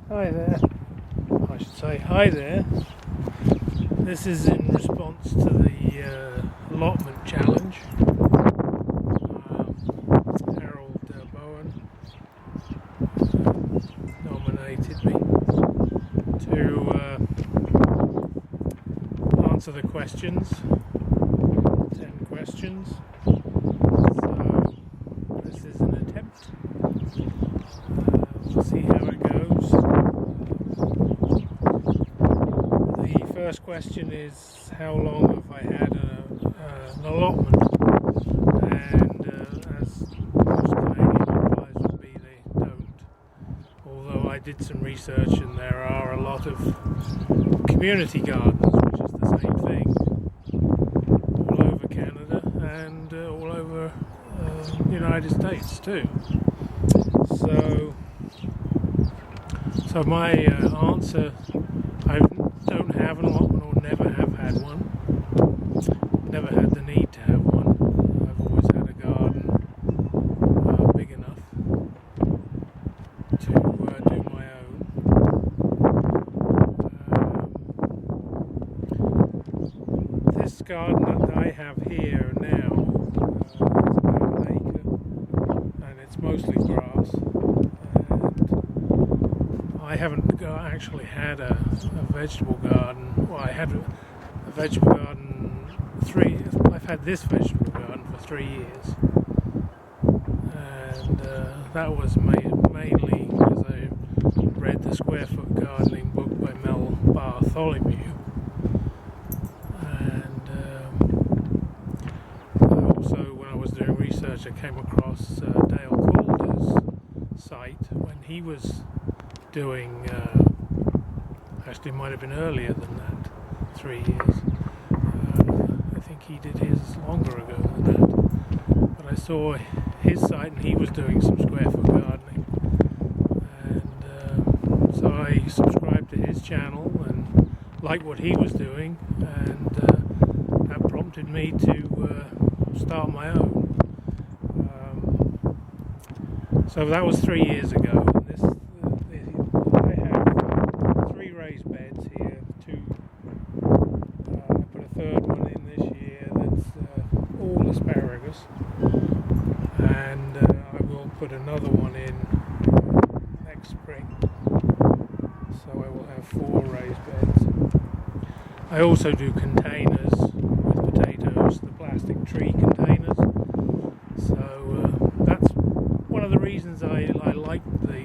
Hi there. I should say hi there. This is in response to the allotment challenge. Harold Bowen nominated me to answer the questions. 10 questions. So this is an attempt. We'll see how it goes. The first question is, how long have I had an allotment? And as most Canadian replies would be, they don't. Although I did some research and there are a lot of community gardens, which is the same thing, all over Canada and all over the United States too. So my answer, I don't have an allotment or never have had one. Never had the need to have one. I've always had a garden big enough to do my own. This garden that I have here now is about an acre, and it's mostly grass. I haven't actually had a vegetable garden. Well, I had a vegetable garden I've had this vegetable garden for 3 years, and that was mainly because I read the Square Foot Gardening book by Mel Bartholomew, and also when I was doing research I came across Dale Calder's site when he was doing, actually might have been earlier than that, 3 years. I think he did his longer ago than that. But I saw his site and he was doing some square foot gardening. And so I subscribed to his channel and liked what he was doing, and that prompted me to start my own. So that was 3 years ago. And I will put another one in next spring, so I will have 4 raised beds. I also do containers with potatoes, the plastic tree containers, so that's one of the reasons I like the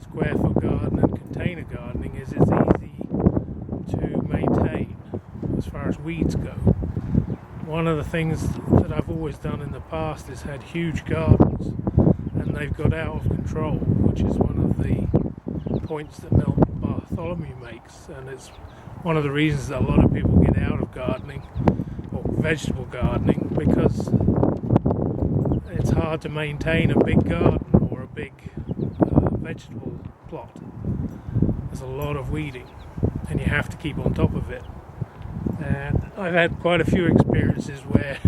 square foot garden and container gardening, is it's easy to maintain as far as weeds go. One of the things that I've always done in the past is had huge gardens, and they've got out of control, which is one of the points that Mel Bartholomew makes, and it's one of the reasons that a lot of people get out of gardening or vegetable gardening, because it's hard to maintain a big garden or a big vegetable plot. There's a lot of weeding and you have to keep on top of it. And I've had quite a few experiences where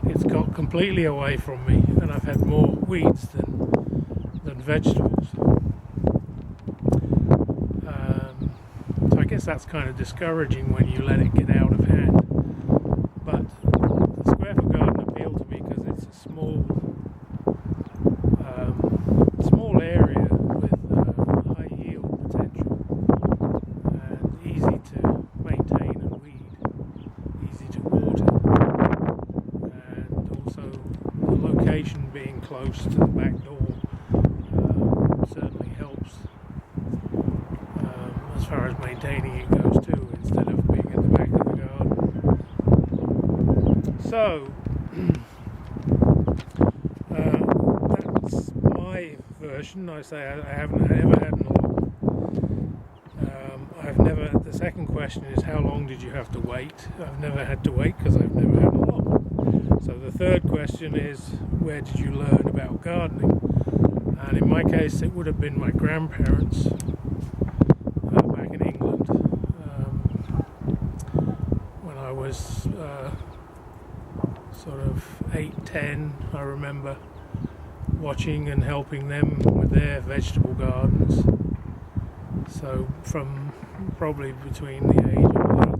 it's got completely away from me and I've had more weeds than vegetables. So I guess that's kind of discouraging when you let it get out of hand. But the square foot garden appealed to me because it's a small area with high yield potential and easy to maintain and weed, easy to water, and also the location being close to the back door certainly helps as far as maintaining it goes too, instead of being at the back of the garden. So that's my version. I say I haven't ever had an allotment. The second question is, how long did you have to wait? I've never had to wait because I've never had an allotment. So the third question is, where did you learn about gardening? And in my case it would have been my grandparents back in England, when I was sort of 8, 10. I remember watching and helping them with their vegetable gardens. So from probably between the age of 8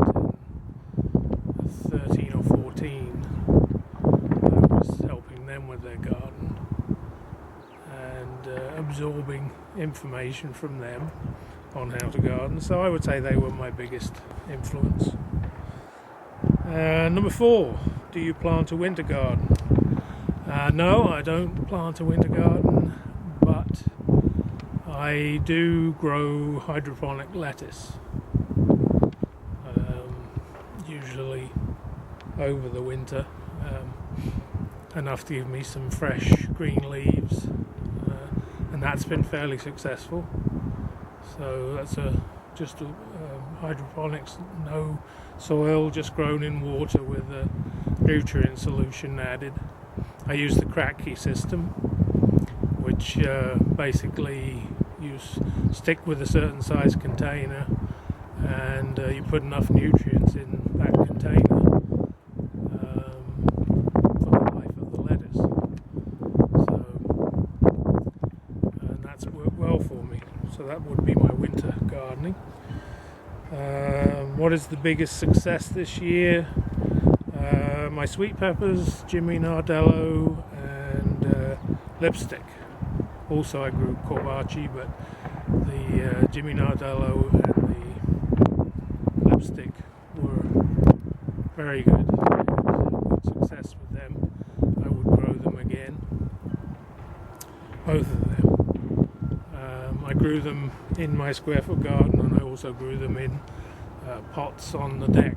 and 13 or 14, I was helping them with their garden and absorbing information from them on how to garden. So I would say they were my biggest influence. Number 4, do you plant a winter garden? No, I don't plant a winter garden, but I do grow hydroponic lettuce, usually over the winter, enough to give me some fresh green leaves, and that's been fairly successful. So that's just hydroponics, no soil, just grown in water with a nutrient solution added. I use the Kratky system, which basically you stick with a certain size container and you put enough nutrients in that container for the life of the lettuce. So, and that's worked well for me. So that would be my winter gardening. What is the biggest success this year? My sweet peppers, Jimmy Nardello, and lipstick. Also, I grew Corbaci, but the Jimmy Nardello and the lipstick were very good. Good success with them. I would grow them again. Both of them. I grew them in my square foot garden, and I also grew them in pots on the deck.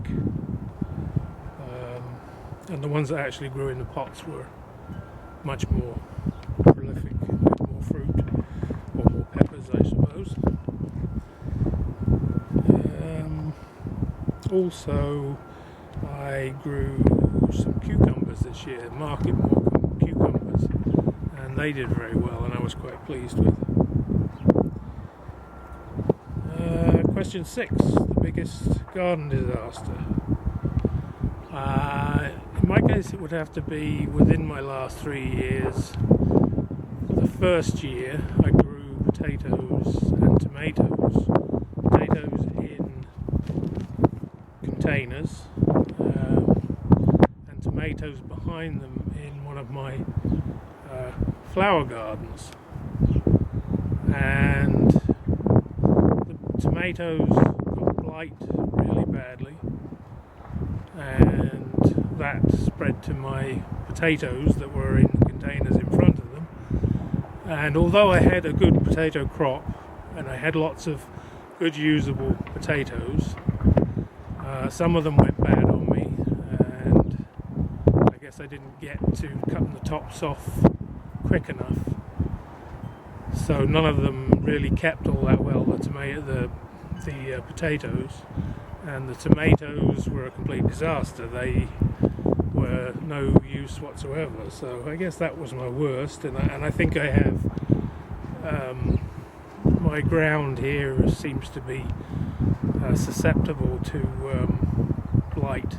And the ones that actually grew in the pots were much more prolific, with more fruit, or more peppers, I suppose. Also, I grew some cucumbers this year, market Morecambe cucumbers, and they did very well, and I was quite pleased with. Question 6, the biggest garden disaster. In my case, it would have to be within my last 3 years. The first year, I grew potatoes and tomatoes. Potatoes in containers, and tomatoes behind them in one of my flower gardens. And the tomatoes got blight really badly, and that spread to my potatoes that were in containers in front of them. And although I had a good potato crop and I had lots of good usable potatoes, some of them went bad on me, and I guess I didn't get to cutting the tops off quick enough. So none of them really kept all that well, the potatoes. And the tomatoes were a complete disaster. They were no use whatsoever. So I guess that was my worst. And I think I have my ground here seems to be susceptible to blight.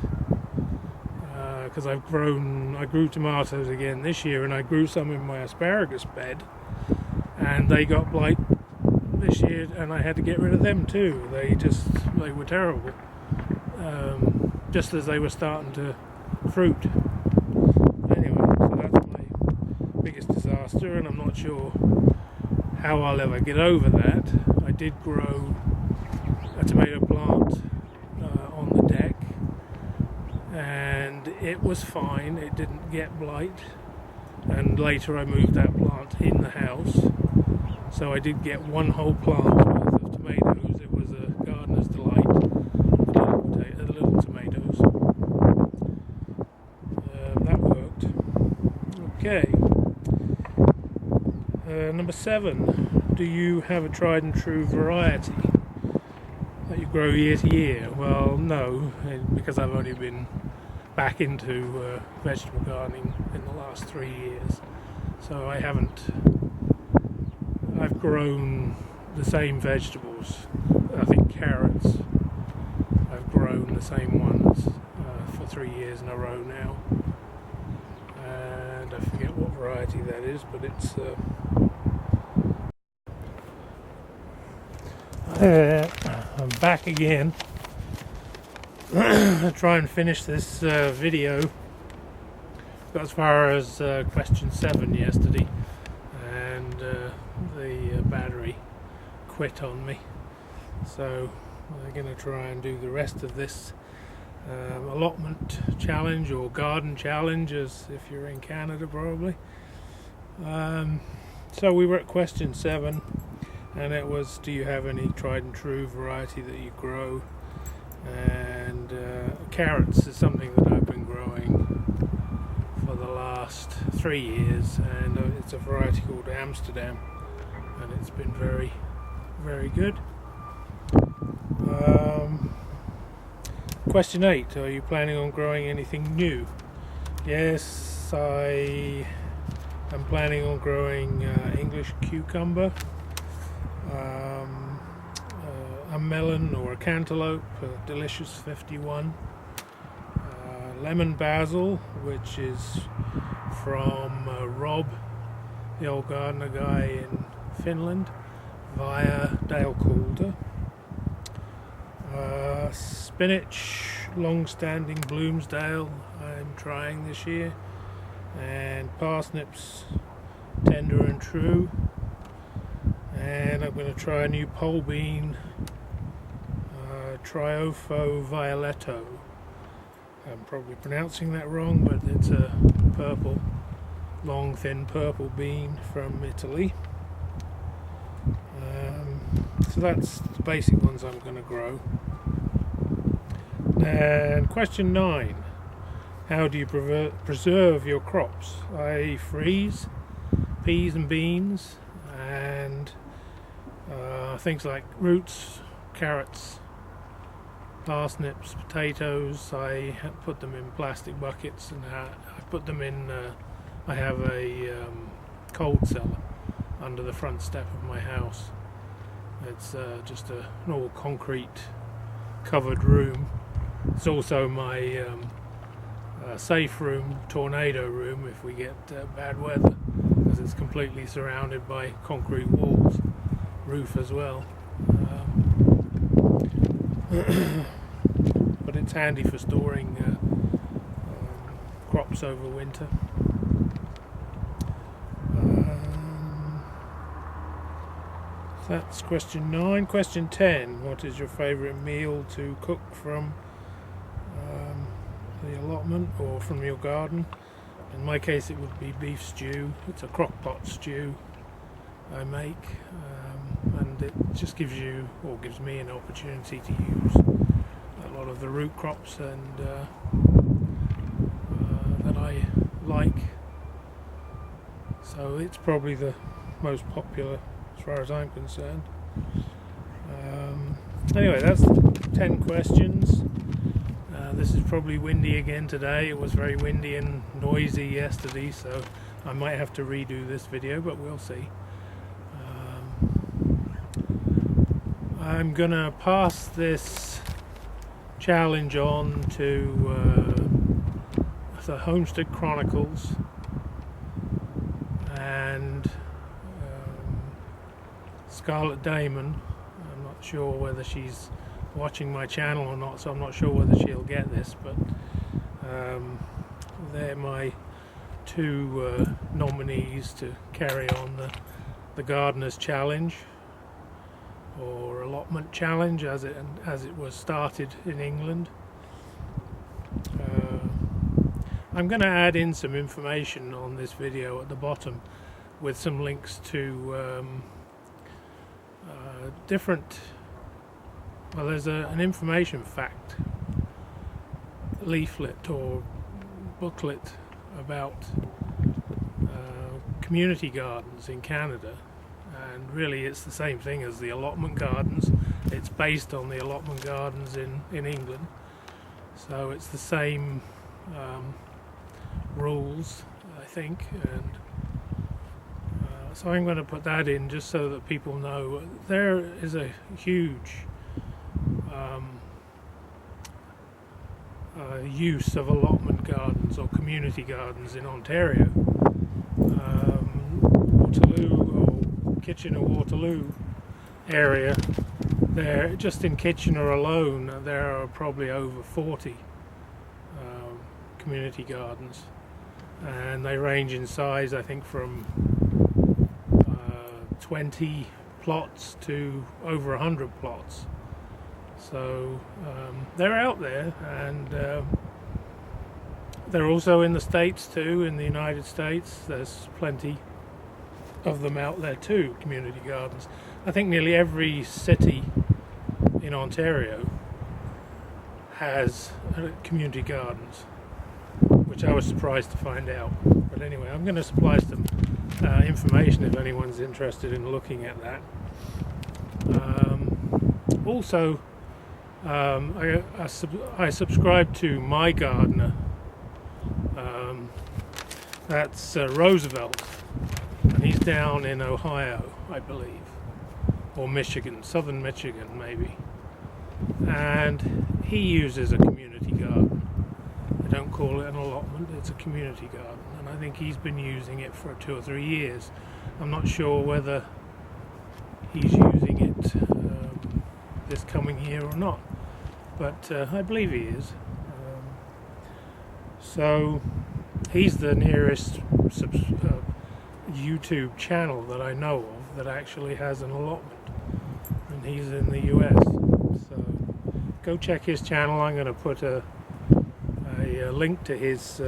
Because I grew tomatoes again this year, and I grew some in my asparagus bed, and they got blight this year, and I had to get rid of them too. They were terrible, just as they were starting to fruit. Anyway, so that's my biggest disaster, and I'm not sure how I'll ever get over that. I did grow a tomato plant on the deck, and it was fine. It didn't get blight, and later I moved that plant in the house. So I did get one whole plant worth of tomatoes. It was a gardener's delight, little tomatoes. That worked. Okay. Number 7. Do you have a tried and true variety that you grow year to year? Well, no, because I've only been back into vegetable gardening in the last 3 years. So I haven't... I've grown the same vegetables. I think carrots, I've grown the same ones for 3 years in a row now. And I forget what variety that is, but it's... I'm back again. I'll try and finish this video. Got as far as question 7 yesterday, and the battery quit on me. So I'm going to try and do the rest of this allotment challenge, or garden challenge, as if you're in Canada probably. So we were at question 7, and it was, do you have any tried and true variety that you grow? And carrots is something that I've been growing for the last 3 years, and it's a variety called Amsterdam, and it's been very, very good. Question 8, are you planning on growing anything new? Yes, I am planning on growing English cucumber, a melon or a cantaloupe, a delicious 51, lemon basil, which is from Rob, the old gardener guy in Finland, via Dale Calder. Spinach, long-standing Bloomsdale, I'm trying this year, and parsnips, tender and true, and I'm going to try a new pole bean, Triofo Violetto. I'm probably pronouncing that wrong, but it's a purple, long thin purple bean from Italy. So that's the basic ones I'm going to grow. And question 9, how do you preserve your crops? I freeze peas and beans and things like roots, carrots, parsnips, potatoes. I put them in plastic buckets, and I put them in, I have a cold cellar under the front step of my house. It's just an all concrete covered room. It's also my safe room, tornado room, if we get bad weather, because it's completely surrounded by concrete walls, roof as well. But it's handy for storing crops over winter. That's question 9. Question 10, what is your favourite meal to cook from the allotment or from your garden? In my case it would be beef stew. It's a crock pot stew I make, and it just gives you, or gives me, an opportunity to use a lot of the root crops and that I like. So it's probably the most popular as far as I'm concerned. Anyway, that's 10 questions. This is probably windy again today. It was very windy and noisy yesterday, so I might have to redo this video, but we'll see. I'm gonna pass this challenge on to the Homestead Chronicles and Scarlett Damon. I'm not sure whether she's watching my channel or not, so I'm not sure whether she'll get this, but they're my 2 nominees to carry on the Gardener's Challenge, or Allotment Challenge as it was started in England. I'm going to add in some information on this video at the bottom with some links to different, well, there's an information fact leaflet or booklet about community gardens in Canada, and really it's the same thing as the allotment gardens. It's based on the allotment gardens in England, so it's the same rules, I think, and so I'm going to put that in just so that people know there is a huge use of allotment gardens or community gardens in Ontario. Waterloo or Kitchener-Waterloo area There, just in Kitchener alone, there are probably over 40 community gardens, and they range in size, I think, from 20 plots to over 100 plots. So they're out there, and they're also in the States too. In the United States, there's plenty of them out there too, community gardens. I think nearly every city in Ontario has community gardens, which I was surprised to find out. But anyway, I'm going to supply some information if anyone's interested in looking at that. Also, I subscribe to My Gardener. That's Roosevelt, and he's down in Ohio, I believe, or Michigan, southern Michigan maybe, and he uses a community garden. They don't call it an allotment, it's a community garden, and I think he's been using it for 2 or 3 years. I'm not sure whether he's using it this coming year or not, but I believe he is. So he's the nearest YouTube channel that I know of that actually has an allotment, and he's in the US. So go check his channel. I'm going to put a link to his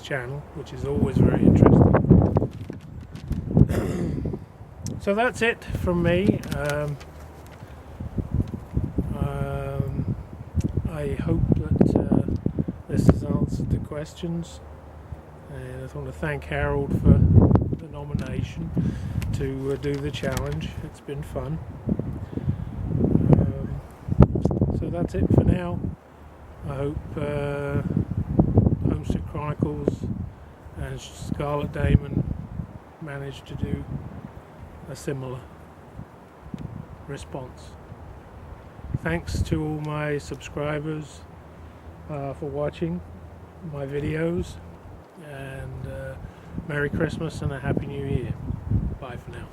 channel, which is always very interesting. So that's it from me. I hope that this has answered the questions, and I want to thank Harold for the nomination to do the challenge. It's been fun. So that's it for now. I hope Homestead Chronicles and Scarlet Damon managed to do a similar response. Thanks to all my subscribers for watching my videos, and Merry Christmas and a Happy New Year. Bye for now.